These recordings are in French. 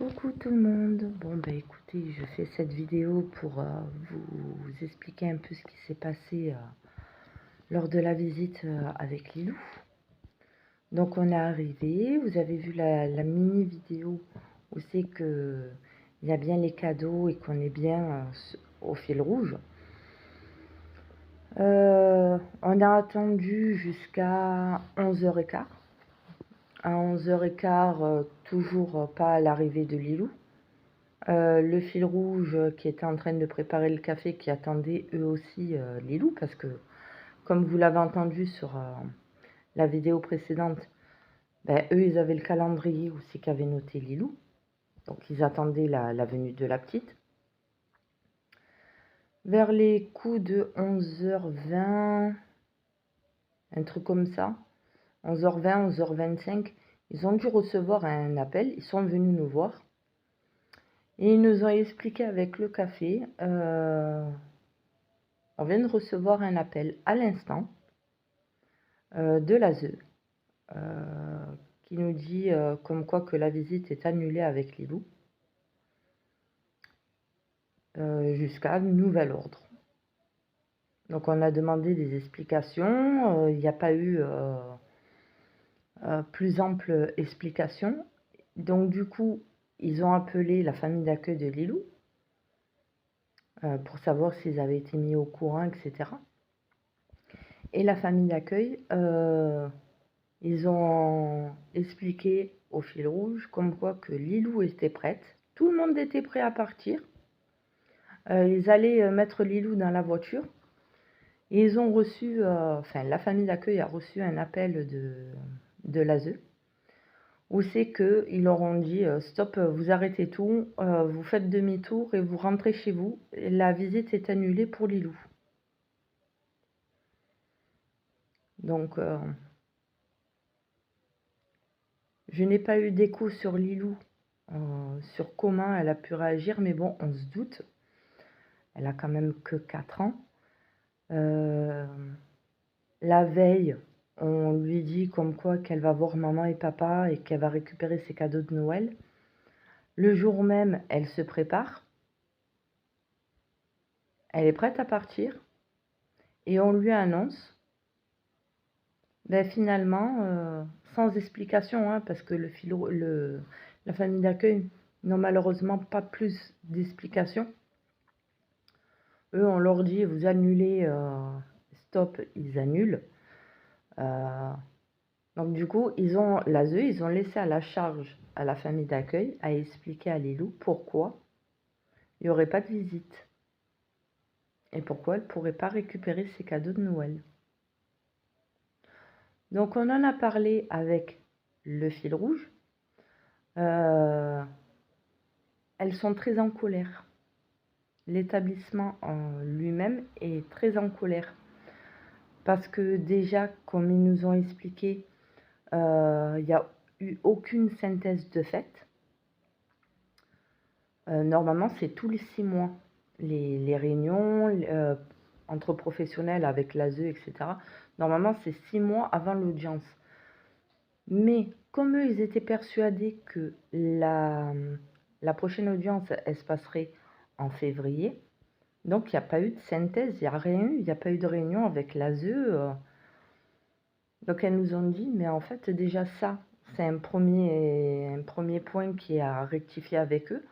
Coucou tout le monde. Bon bah écoutez, je fais cette vidéo pour vous expliquer un peu ce qui s'est passé lors de la visite avec Lilou. Donc on est arrivé, vous avez vu la mini vidéo où c'est que il y a bien les cadeaux et qu'on est bien au fil rouge. On a attendu jusqu'à 11h15. À 11h15, toujours pas l'arrivée de Lilou. Le fil rouge qui était en train de préparer le café, qui attendait eux aussi Lilou, parce que comme vous l'avez entendu sur la vidéo précédente, ben, eux ils avaient le calendrier aussi qui avait noté Lilou, donc ils attendaient la venue de la petite. Vers les coups de 11h20, un truc comme ça, 11h20, 11h25, ils ont dû recevoir un appel, ils sont venus nous voir. Et ils nous ont expliqué avec le café, on vient de recevoir un appel à l'instant de l'ASE qui nous dit comme quoi que la visite est annulée avec Lilou jusqu'à nouvel ordre. Donc on a demandé des explications, il n'y a pas eu plus ample explication. Donc du coup, ils ont appelé la famille d'accueil de Lilou pour savoir s'ils avaient été mis au courant, etc. Et la famille d'accueil, ils ont expliqué au fil rouge comme quoi que Lilou était prête. Tout le monde était prêt à partir. Ils allaient mettre Lilou dans la voiture. Et ils ont reçu, enfin la famille d'accueil a reçu un appel de l'ASE où c'est qu'ils leur ont dit stop, vous arrêtez tout, vous faites demi-tour et vous rentrez chez vous. La visite est annulée pour Lilou. Donc je n'ai pas eu d'écho sur Lilou, sur comment elle a pu réagir, mais bon, on se doute. Elle a quand même que 4 ans. La veille, on lui dit comme quoi qu'elle va voir maman et papa et qu'elle va récupérer ses cadeaux de Noël. Le jour même, elle se prépare. Elle est prête à partir. Et on lui annonce, ben finalement, sans explication, hein, parce que la famille d'accueil n'a malheureusement pas plus d'explications. Eux, on leur dit, vous annulez, stop, ils annulent. Donc du coup, l'ASE, ils ont laissé à la charge à la famille d'accueil à expliquer à Lilou pourquoi il n'y aurait pas de visite. Et pourquoi elle ne pourrait pas récupérer ses cadeaux de Noël. Donc on en a parlé avec le fil rouge. Elles sont très en colère. L'établissement en lui-même est très en colère. Parce que déjà, comme ils nous ont expliqué, il n'y a eu aucune synthèse de fait. Normalement, c'est tous les 6 mois. Les réunions entre professionnels avec l'ASE, etc. Normalement, c'est 6 mois avant l'audience. Mais comme eux, ils étaient persuadés que la prochaine audience, elle se passerait en février, donc il n'y a pas eu de synthèse, il n'y a rien eu, il n'y a pas eu de réunion avec l'ASE. Donc elles nous ont dit, mais en fait déjà ça, c'est un premier point qui est à rectifier avec eux,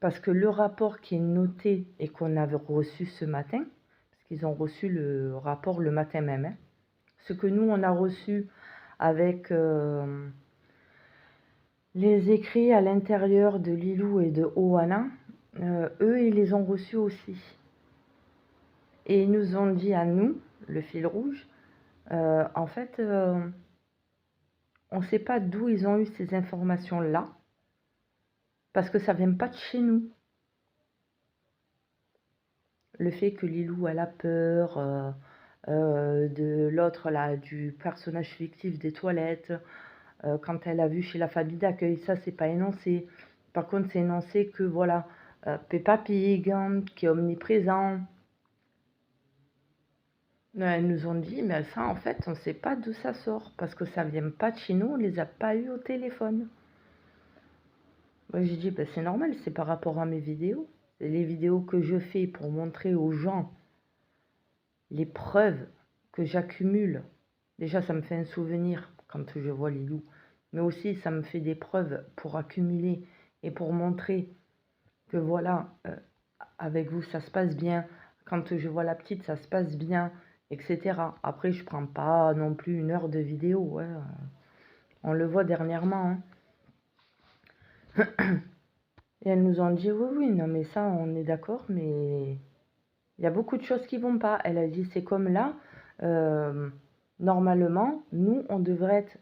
parce que le rapport qui est noté et qu'on avait reçu ce matin, parce qu'ils ont reçu le rapport le matin même, hein, ce que nous on a reçu avec les écrits à l'intérieur de Lilou et de Oana, eux ils les ont reçus aussi. Et ils nous ont dit à nous, le fil rouge, en fait, on ne sait pas d'où ils ont eu ces informations-là, parce que ça ne vient pas de chez nous. Le fait que Lilou, elle a peur de l'autre, là, du personnage fictif des toilettes, quand elle a vu chez la famille d'accueil, ça, c'est pas énoncé. Par contre, c'est énoncé que, voilà, Peppa Pig, hein, qui est omniprésent. Elles nous ont dit, mais ça, en fait, on ne sait pas d'où ça sort, parce que ça ne vient pas de chez nous, on ne les a pas eu au téléphone. Moi, j'ai dit, bah, c'est normal, c'est par rapport à mes vidéos. C'est les vidéos que je fais pour montrer aux gens les preuves que j'accumule. Déjà, ça me fait un souvenir quand je vois les loups. Mais aussi, ça me fait des preuves pour accumuler et pour montrer que voilà, avec vous, ça se passe bien. Quand je vois la petite, ça se passe bien, etc. Après, je prends pas non plus 1 heure de vidéo. Ouais. On le voit dernièrement. Hein. Et elles nous ont dit, oui, oui, non, mais ça, on est d'accord, mais il y a beaucoup de choses qui vont pas. Elle a dit, c'est comme là, normalement, nous, on devrait être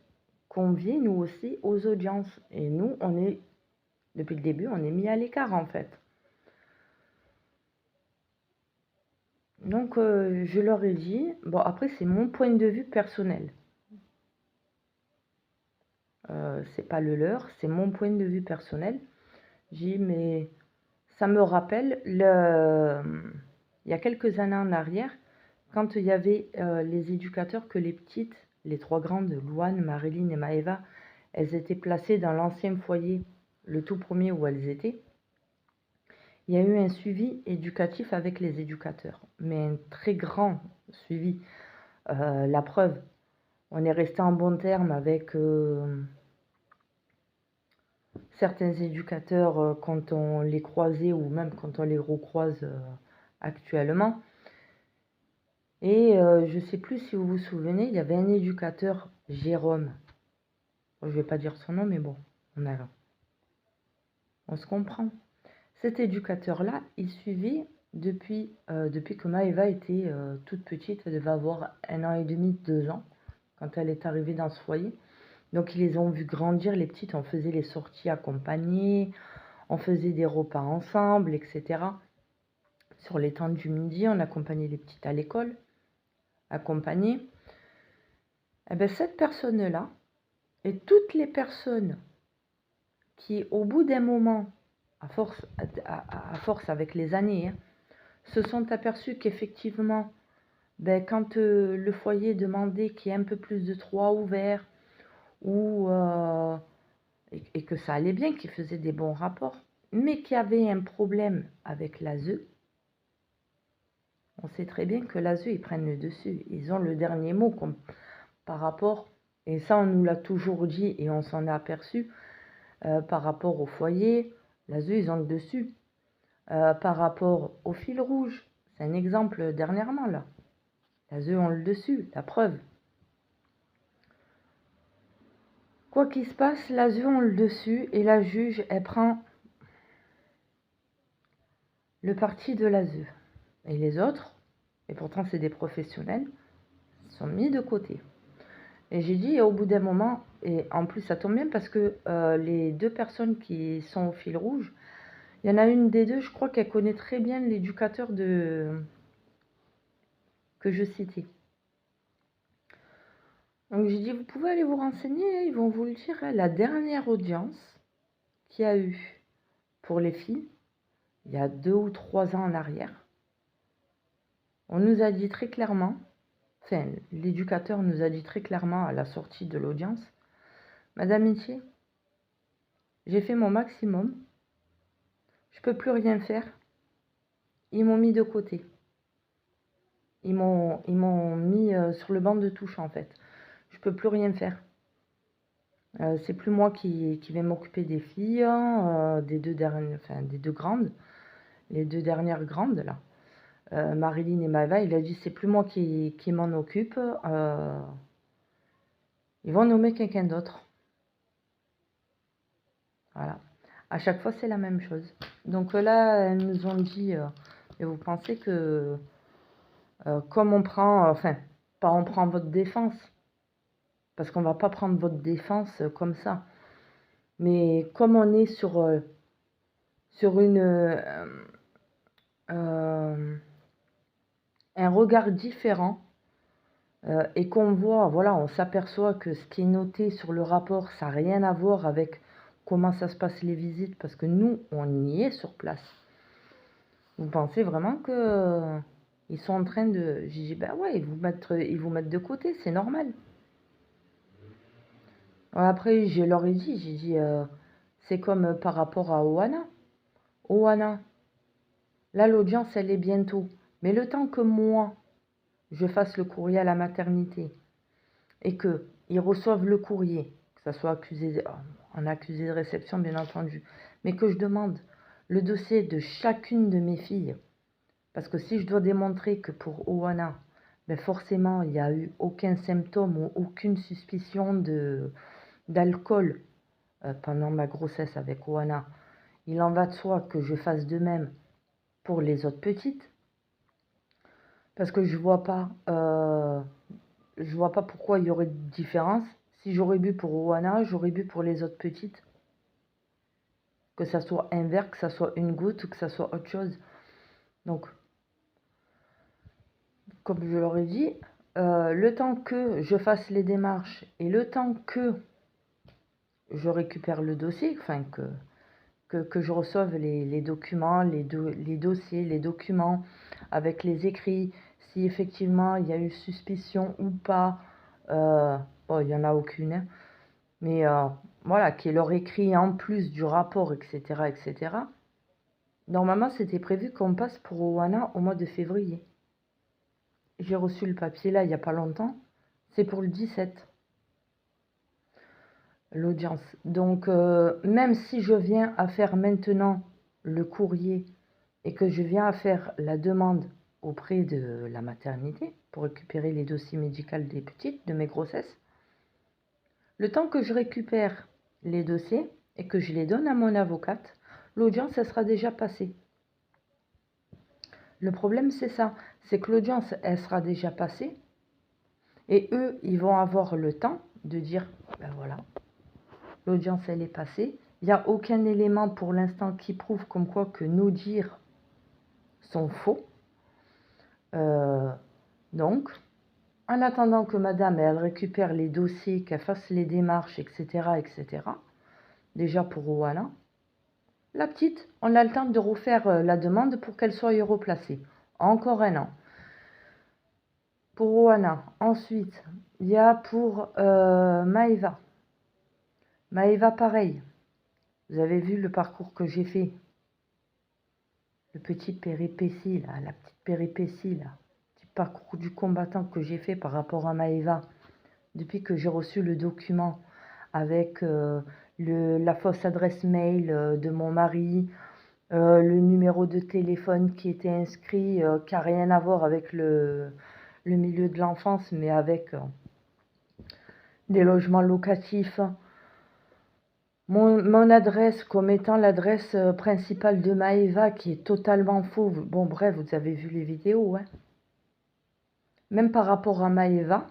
conviés, nous aussi, aux audiences. Et nous, on est, depuis le début, on est mis à l'écart, en fait. Donc, je leur ai dit, bon, après, c'est mon point de vue personnel. C'est pas le leur, c'est mon point de vue personnel. J'ai dit, mais ça me rappelle, il y a quelques années en arrière, quand il y avait les éducateurs que les petites, les 3 grandes, Louane, Marilyn et Maëva, elles étaient placées dans l'ancien foyer, le tout premier où elles étaient. Il y a eu un suivi éducatif avec les éducateurs, mais un très grand suivi. La preuve, on est resté en bon terme avec certains éducateurs quand on les croisait ou même quand on les recroise actuellement. Et je ne sais plus si vous vous souvenez, il y avait un éducateur, Jérôme. Je ne vais pas dire son nom, mais bon, on se comprend. Cet éducateur-là, il suivait depuis que Maëva était toute petite. Elle devait avoir 1 an et demi, 2 ans, quand elle est arrivée dans ce foyer. Donc, ils les ont vu grandir, les petites. On faisait les sorties accompagnées, on faisait des repas ensemble, etc. Sur les temps du midi, on accompagnait les petites à l'école, accompagnées. Et bien, cette personne-là, et toutes les personnes qui, au bout d'un moment, à force avec les années, hein, se sont aperçues qu'effectivement, ben, quand le foyer demandait qu'il y ait un peu plus de toits ouverts, ou, et que ça allait bien, qu'ils faisaient des bons rapports, mais qu'il y avait un problème avec l'ASE, on sait très bien que l'ASE, ils prennent le dessus. Ils ont le dernier mot par rapport, et ça on nous l'a toujours dit et on s'en est aperçu, par rapport au foyer, l'ASE, ils ont le dessus. Par rapport au fil rouge, c'est un exemple dernièrement là. L'ASE ont le dessus, la preuve. Quoi qu'il se passe, l'ASE ont le dessus et la juge, elle prend le parti de l'ASE. Et les autres, et pourtant c'est des professionnels, sont mis de côté. Et j'ai dit au bout d'un moment, et en plus ça tombe bien parce que les 2 personnes qui sont au fil rouge, il y en a une des 2, je crois qu'elle connaît très bien l'éducateur que je citais. Donc j'ai dit, vous pouvez aller vous renseigner, ils vont vous le dire. Hein. La dernière audience qu'il y a eu pour les filles, il y a 2 ou 3 ans en arrière, on nous a dit très clairement, enfin l'éducateur nous a dit très clairement à la sortie de l'audience, Madame Mitié, j'ai fait mon maximum, je peux plus rien faire, ils m'ont mis de côté. Ils m'ont mis sur le banc de touche en fait. Je peux plus rien faire. C'est plus moi qui vais m'occuper des filles, des 2 dernières, enfin des 2 grandes, les 2 dernières grandes là. Marilyn et Maëva, il a dit c'est plus moi qui m'en occupe. Ils vont nommer quelqu'un d'autre. Voilà. À chaque fois c'est la même chose. Donc là, elles nous ont dit, et vous pensez que comme on prend, enfin, pas on prend votre défense, parce qu'on va pas prendre votre défense comme ça. Mais comme on est sur un regard différent et qu'on voit, voilà, on s'aperçoit que ce qui est noté sur le rapport, ça n'a rien à voir avec comment ça se passe les visites, parce que nous, on y est sur place. Vous pensez vraiment que ils sont en train de... J'ai dit, ben ouais, ils vous mettent de côté, c'est normal. Après, je leur ai dit, j'ai dit, C'est comme par rapport à Oana. Oana, là, l'audience, elle est bientôt. Mais le temps que moi, je fasse le courrier à la maternité et qu'ils reçoivent le courrier, que ça soit en accusé de réception, bien entendu, mais que je demande le dossier de chacune de mes filles, parce que si je dois démontrer que pour Oana, ben forcément, il n'y a eu aucun symptôme ou aucune suspicion d'alcool pendant ma grossesse avec Oana, il en va de soi que je fasse de même pour les autres petites, parce que je vois pas pourquoi il y aurait de différence. Si j'aurais bu pour Oana, j'aurais bu pour les autres petites. Que ça soit un verre, que ça soit une goutte ou que ça soit autre chose. Donc, comme je leur ai dit, le temps que je fasse les démarches et le temps que je récupère le dossier, enfin que je reçoive les documents, les dossiers, les documents avec les écrits, si effectivement il y a eu suspicion ou pas, bon, il n'y en a aucune, hein, mais voilà, qui est leur écrit en plus du rapport, etc., etc. Normalement, c'était prévu qu'on passe pour Oana au mois de février. J'ai reçu le papier là, il n'y a pas longtemps. C'est pour le 17, l'audience. Donc, même si je viens à faire maintenant le courrier et que je viens à faire la demande auprès de la maternité pour récupérer les dossiers médicaux des petites, de mes grossesses, le temps que je récupère les dossiers et que je les donne à mon avocate, l'audience, elle sera déjà passée. Le problème, c'est ça, c'est que l'audience, elle sera déjà passée et eux, ils vont avoir le temps de dire, ben voilà, l'audience, elle est passée. Il n'y a aucun élément pour l'instant qui prouve comme quoi que nos dires sont faux. Donc, en attendant que madame, elle récupère les dossiers, qu'elle fasse les démarches, etc., etc., déjà pour Oana, la petite, on a le temps de refaire la demande pour qu'elle soit replacée. Encore un an. Pour Oana. Ensuite, il y a pour Maëva. Maëva, pareil. Vous avez vu le parcours que j'ai fait. Le petit péripétie, là, la petite péripétie, là. Petit parcours du combattant que j'ai fait par rapport à Maëva. Depuis que j'ai reçu le document avec la fausse adresse mail de mon mari, le numéro de téléphone qui était inscrit, qui n'a rien à voir avec le milieu de l'enfance, mais avec des logements locatifs. Mon adresse comme étant l'adresse principale de Maëva qui est totalement faux. Bon, bref, vous avez vu les vidéos, hein. Même par rapport à Maëva,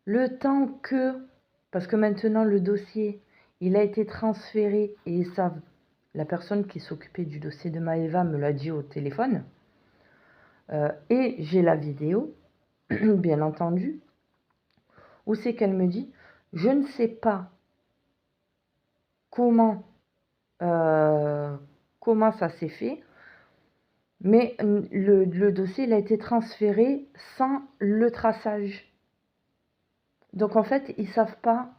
le temps que, parce que maintenant le dossier, il a été transféré et ils savent, la personne qui s'occupait du dossier de Maëva me l'a dit au téléphone, et j'ai la vidéo, bien entendu, où c'est qu'elle me dit, je ne sais pas comment ça s'est fait, mais le dossier il a été transféré sans le traçage. Donc en fait, ils ne savent pas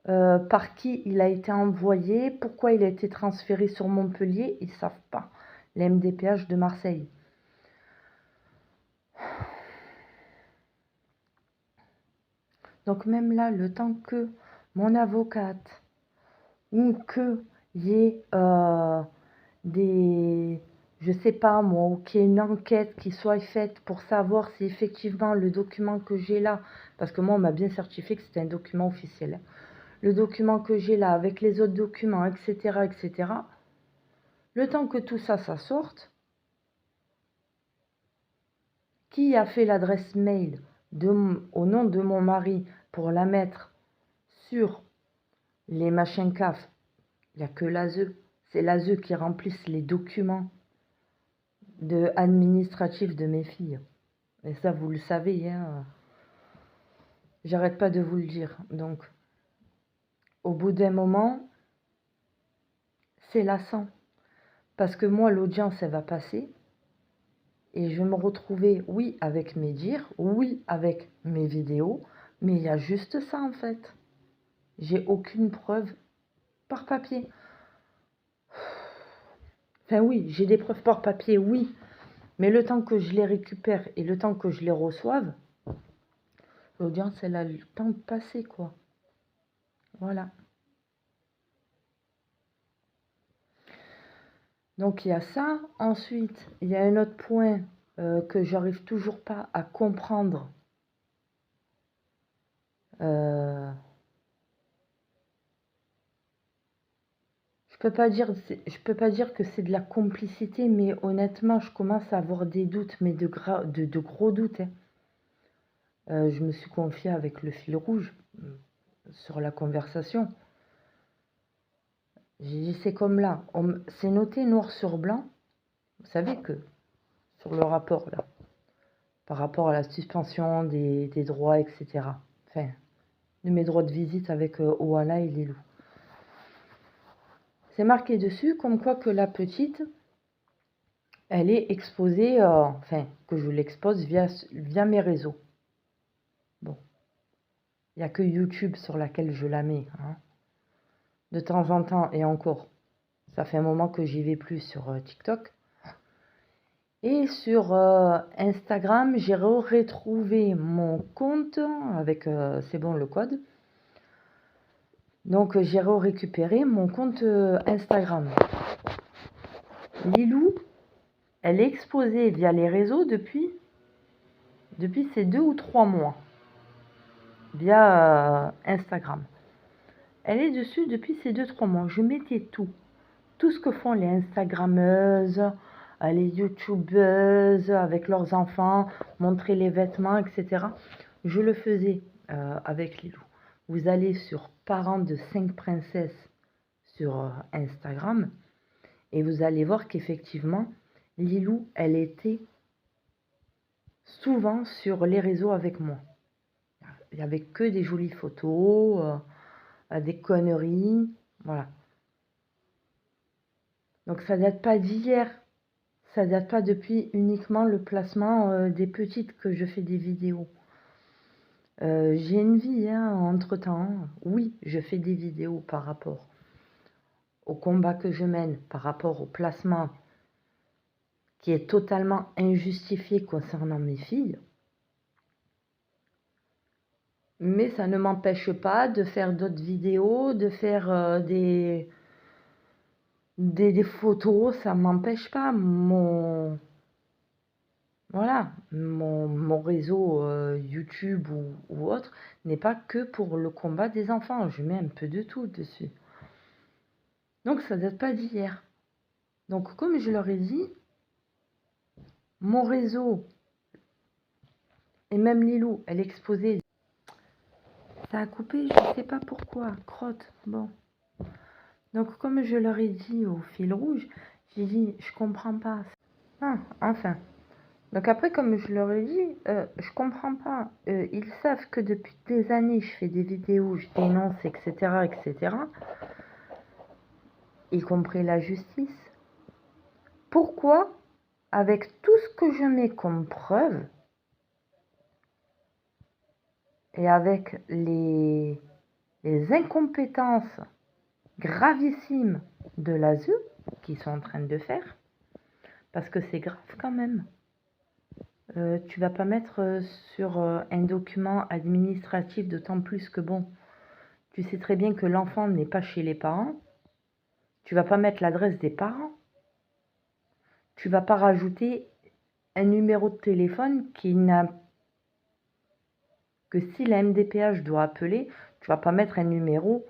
par qui il a été envoyé, pourquoi il a été transféré sur Montpellier, ils ne savent pas. La MDPH de Marseille. Donc même là, le temps que mon avocate ou qu'il y ait je sais pas moi, ou qu'il y ait une enquête qui soit faite pour savoir si effectivement le document que j'ai là, parce que moi on m'a bien certifié que c'était un document officiel, le document que j'ai là avec les autres documents, etc., etc., le temps que tout ça, ça sorte, qui a fait l'adresse mail au nom de mon mari pour la mettre sur les machins CAF, il n'y a que l'ASE. C'est l'ASE qui remplisse les documents administratifs de mes filles. Et ça, vous le savez, hein. J'arrête pas de vous le dire. Donc, au bout d'un moment, c'est lassant. Parce que moi, l'audience, elle va passer. Et je vais me retrouver, oui, avec mes dires, oui, avec mes vidéos. Mais il y a juste ça, en fait. J'ai aucune preuve par papier. Enfin oui, j'ai des preuves par papier, oui. Mais le temps que je les récupère et le temps que je les reçoive, l'audience, elle a le temps de passer, quoi. Voilà. Donc il y a ça. Ensuite, il y a un autre point que j'arrive toujours pas à comprendre. Je peux pas dire que c'est de la complicité, mais honnêtement, je commence à avoir des doutes, mais de gros doutes, hein. Je me suis confiée avec le fil rouge sur la conversation. J'ai dit, c'est comme là, c'est noté noir sur blanc. Vous savez que sur le rapport, là, par rapport à la suspension des droits, etc. Enfin, de mes droits de visite avec Oana et Lilou. C'est marqué dessus comme quoi que la petite, elle est exposée, enfin, que je l'expose via mes réseaux. Bon, il n'y a que YouTube sur laquelle je la mets, hein. De temps en temps, et encore, ça fait un moment que j'y vais plus sur TikTok. Et sur Instagram, j'ai retrouvé mon compte avec, c'est bon, le code. Donc, j'ai récupéré mon compte Instagram. Lilou, elle est exposée via les réseaux depuis ces 2 ou 3 mois. Via Instagram. Elle est dessus depuis ces 2-3 mois. Je mettais tout. Tout ce que font les Instagrammeuses, les YouTubeuses avec leurs enfants, montrer les vêtements, etc. Je le faisais avec Lilou. Vous allez sur Parents de 5 princesses sur Instagram et vous allez voir qu'effectivement, Lilou, elle était souvent sur les réseaux avec moi. Il n'y avait que des jolies photos, des conneries, voilà. Donc ça date pas d'hier, ça date pas depuis uniquement le placement des petites que je fais des vidéos. J'ai une vie, hein, entre-temps. Oui, je fais des vidéos par rapport au combat que je mène, par rapport au placement qui est totalement injustifié concernant mes filles. Mais ça ne m'empêche pas de faire d'autres vidéos, de faire des photos, ça ne m'empêche pas. Voilà, mon réseau YouTube ou autre n'est pas que pour le combat des enfants. Je mets un peu de tout dessus. Donc ça date pas d'hier. Donc comme je leur ai dit, mon réseau, et même Lilou, elle est exposée. Ça a coupé, je ne sais pas pourquoi. Crotte, bon. Donc comme je leur ai dit au fil rouge, j'ai dit, je comprends pas. Ah, enfin. Donc après, comme je leur ai dit, je comprends pas. Ils savent que depuis des années, je fais des vidéos, je dénonce, etc., etc., y compris la justice. Pourquoi, avec tout ce que je mets comme preuve, et avec les incompétences gravissimes de l'ASE qu'ils sont en train de faire, parce que c'est grave quand même. Tu vas pas mettre sur un document administratif, d'autant plus que bon, tu sais très bien que l'enfant n'est pas chez les parents. Tu vas pas mettre l'adresse des parents. Tu vas pas rajouter un numéro de téléphone qui n'a que si la MDPH doit appeler, tu vas pas mettre un numéro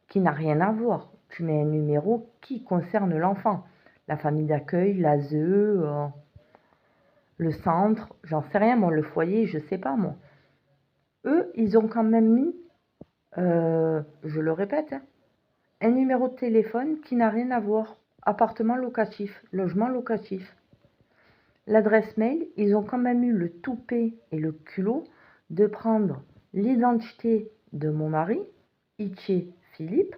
qui n'a rien à voir. Tu mets un numéro qui concerne l'enfant. La famille d'accueil, l'ASE, le centre, j'en sais rien, moi, le foyer, je sais pas, moi. Eux, ils ont quand même mis, je le répète, hein, un numéro de téléphone qui n'a rien à voir. Appartement locatif, logement locatif. L'adresse mail, ils ont quand même eu le toupet et le culot de prendre l'identité de mon mari, Itché Philippe,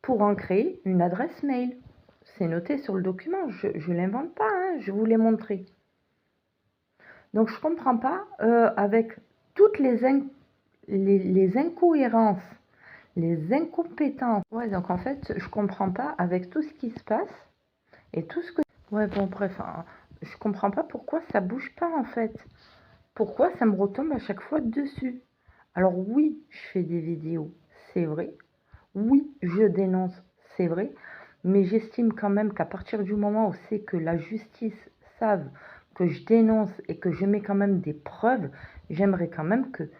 pour en créer une adresse mail. C'est noté sur le document, je ne l'invente pas, hein, je vous l'ai montré. Donc je ne comprends pas, avec toutes les incohérences, Les incompétents. Ouais, donc en fait, je comprends pas avec tout ce qui se passe et tout ce que... Ouais, bon, bref, hein, je comprends pas pourquoi ça bouge pas en fait. Pourquoi ça me retombe à chaque fois dessus? Alors oui, je fais des vidéos, c'est vrai. Oui, je dénonce, c'est vrai. Mais j'estime quand même qu'à partir du moment où c'est que la justice savent que je dénonce et que je mets quand même des preuves, j'aimerais quand même que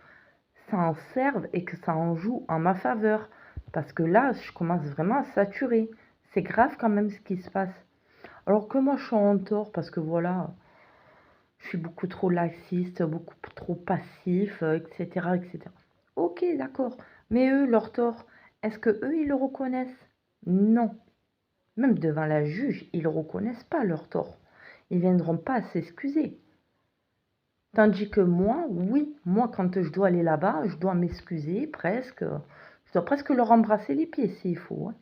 ça en serve et que ça en joue en ma faveur. Parce que là, je commence vraiment à saturer. C'est grave quand même ce qui se passe. Alors que moi, je suis en tort parce que voilà, je suis beaucoup trop laxiste, beaucoup trop passif, etc., etc. Ok, d'accord. Mais eux, leur tort, est-ce que eux, ils le reconnaissent? Non. Même devant la juge, ils ne reconnaissent pas leur tort. Ils ne viendront pas s'excuser. Tandis que moi, oui, moi, quand je dois aller là-bas, je dois m'excuser presque. Je dois presque leur embrasser les pieds s'il faut, hein.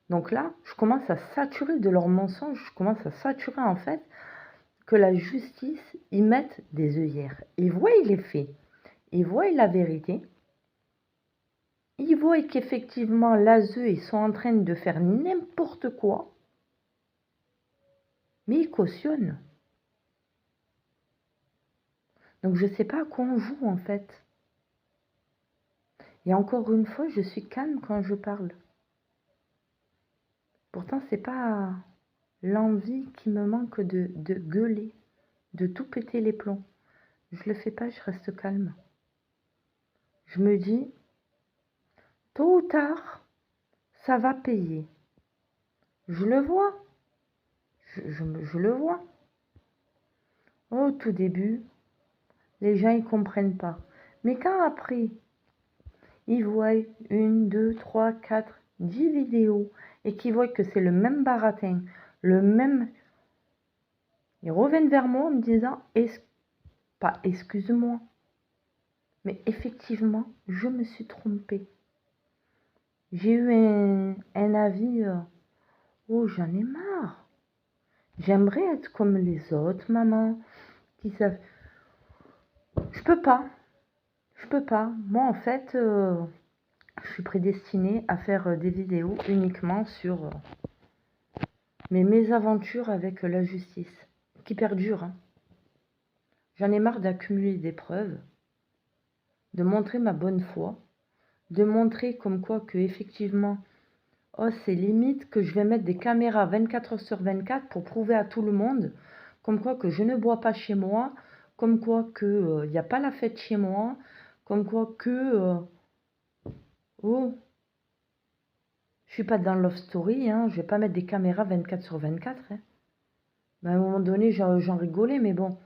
Donc là, je commence à saturer de leurs mensonges. Je commence à saturer en fait que la justice, ils mettent des œillères. Ils voient les faits. Ils voient la vérité. Ils voient qu'effectivement, l'ASE, ils sont en train de faire n'importe quoi. Mais ils cautionnent. Donc je ne sais pas à quoi on joue en fait. Et encore une fois, je suis calme quand je parle. Pourtant, c'est pas l'envie qui me manque de gueuler, de tout péter les plombs. Je le fais pas, je reste calme. Je me dis, tôt ou tard, ça va payer. Je le vois. Je le vois. Au tout début, les gens ils comprennent pas. Mais quand après, ils voient 1, 2, 3, 4, 10 vidéos et qu'ils voient que c'est le même baratin, le même... Ils reviennent vers moi en me disant, pas excuse-moi, mais effectivement, je me suis trompée. J'ai eu un avis, oh j'en ai marre. J'aimerais être comme les autres mamans qui savent. Je peux pas. Je peux pas. Moi en fait, je suis prédestinée à faire des vidéos uniquement sur mes mésaventures avec la justice, qui perdurent, hein. J'en ai marre d'accumuler des preuves, de montrer ma bonne foi, de montrer comme quoi que effectivement, oh c'est limite que je vais mettre des caméras 24 heures sur 24 pour prouver à tout le monde, comme quoi que je ne bois pas chez moi, comme quoi que il n'y a pas la fête chez moi, comme quoi que oh je suis pas dans Love Story, hein, je vais pas mettre des caméras 24 sur 24, hein. Ben, à un moment donné, j'en rigolais, mais bon,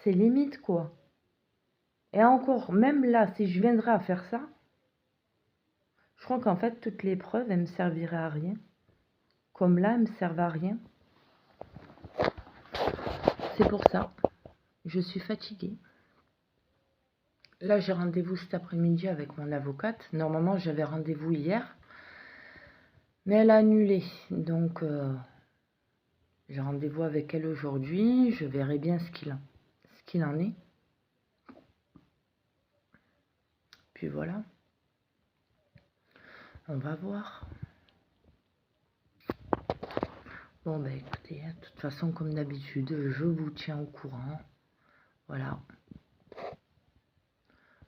c'est limite, quoi. Et encore, même là, si je viendrais à faire ça, je crois qu'en fait, toutes les preuves, elles me serviraient à rien. Comme là, elles me servent à rien. C'est pour ça. Je suis fatiguée. Là, j'ai rendez-vous cet après-midi avec mon avocate. Normalement, j'avais rendez-vous hier. Mais elle a annulé. Donc, j'ai rendez-vous avec elle aujourd'hui. Je verrai bien ce qu'il en est. Puis voilà. On va voir. Bon, bah écoutez, de toute façon, comme d'habitude, je vous tiens au courant. Voilà.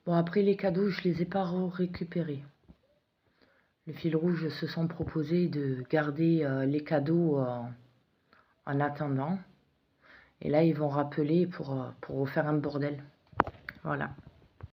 Bon, après, les cadeaux, je les ai pas récupérés. Le fil rouge se sont proposés de garder les cadeaux en attendant. Et là, ils vont rappeler pour refaire un bordel. Voilà.